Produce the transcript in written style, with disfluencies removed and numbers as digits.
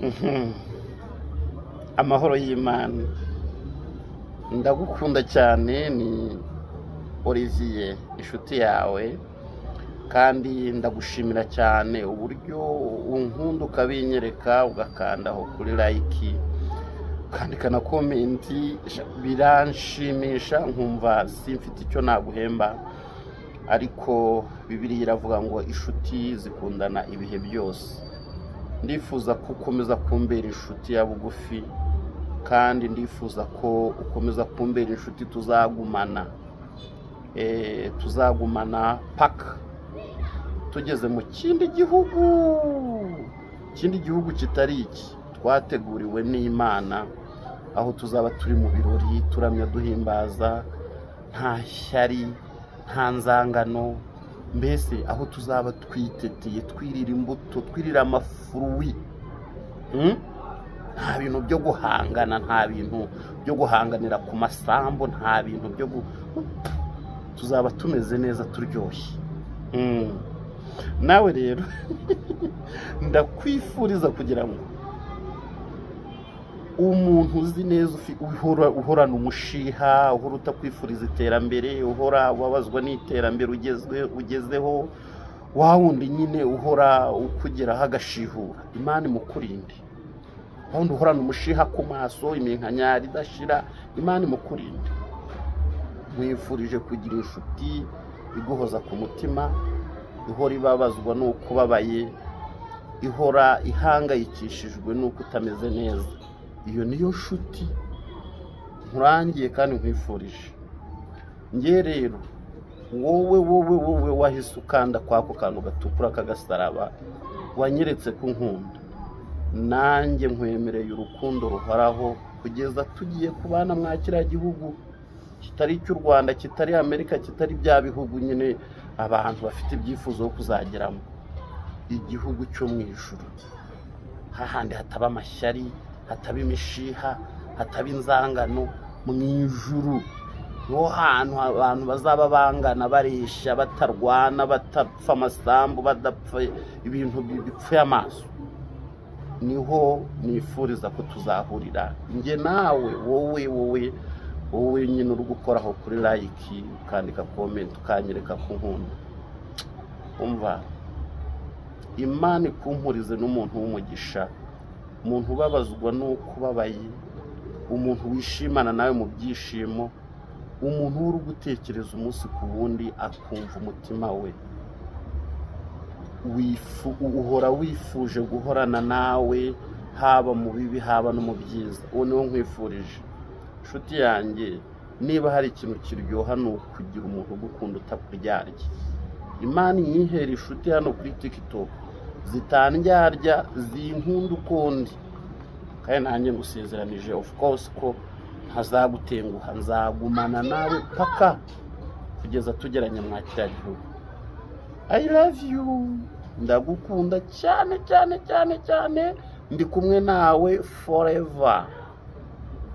Mhm. Amahoro y'Imana. Ndagukunda cyane, ni Olivier, inshuti yawe, kandi ndagushimira cyane uburyo unkunda ukabinyereka, ugakandaho kuri like, ukandika na komenti. Biranshimisha nkumva simfite icyo naguhemba, ariko Bibiliya iravuga ngo inshuti zikundana ibihe byose. Ndifuza ko ukomeza kumbera inshuti ya bugufi, kandi ndifuza ko ukomeza kumbera inshuti tuzagumana. Tuzagumana paka tugeze mu kindi gihugu kitari iki twateguriwe n'Imana, aho tuzaba turi mu birori turamya duhimbaza, nta shyari, nta nzangano, mbese aho tuzaba twiteteye, twirira imbuto, twirira amafuruwi. Nta bintu byo guhangana, nta bintu byo guhanganira ku masambu, nta bintu byo tuzaba tumeze neza, turyoshye. Nawe rero ndakwifuriza kugira ngo umuntu uzi neza uhorana umushiha, uhora utakwifuriza iterambere, uhora ubabazwa n'iterambere ugezeho, wa wundi nyine uhora ukugeraho agashihura, Imana imukurinde. Wundi uhorana umushiha ku maso, iminkanyari idashira, Imana imukurinde. Nkwifurije kugira inshuti iguhoza ku mutima, ihora ibabazwa n'uko ubabaye, ihora ihangayikishijwe n'uko utameze neza. Iyo niyo nshuti nkurangiye kandi nkwifurije. Nge rero wowe wahise ukanda kwako kantu gatukura kagasaraba, wanyeretse ko nkunda, nanjye nkwemereye urukundo ruhoraho kugeza tugiye kubana mwa kiriya gihugu kitari cy'u Rwanda, kitari Amerika, kitari bya bihugu nyine abantu bafite ibyifuzo byo kuzageramo. Igihugu cyo mu ijuru, hahandi hataba amashyari, hataba imishiha, hataba inzangano. Mu ijuru niho hantu abantu bazaba bangana, baresha, batarwana, batapfa amasambu, badapfa ibintu bipfuye amaso. Niho nifuriza ko tuzahurira, nge nawe, wowe nyine uri gukoraho kuri like, ukandika comment, ukanyereka ko nkunda. Umva, Imana ikumpurize n'umuntu w'umugisha, umuntu ubabazwa n'uko ubabaye, umuntu wishimana nawe mu byishimo, umuntu uri gutekereza umunsi ku wundi akumva umutima we, uhora wifuje guhorana nawe, haba mu bibi haba no mu byiza. Uwo niwo nkwifurije. Inshuti yanjye, niba hari ikintu kiryoha ni ukugira umuntu ugukunda utakuryarya. Imana inyihera inshuti hano kuri TikTok zitandyarya, zinkunda ukundi, kandi nanjye ngusezeranije of course ko ntazagutenguha, nzagumana nawe paka kugeza tugeranye mwa kiriya gihugu. I love you, ndagukunda cyane cyane cyane cyane, ndi kumwe nawe forever.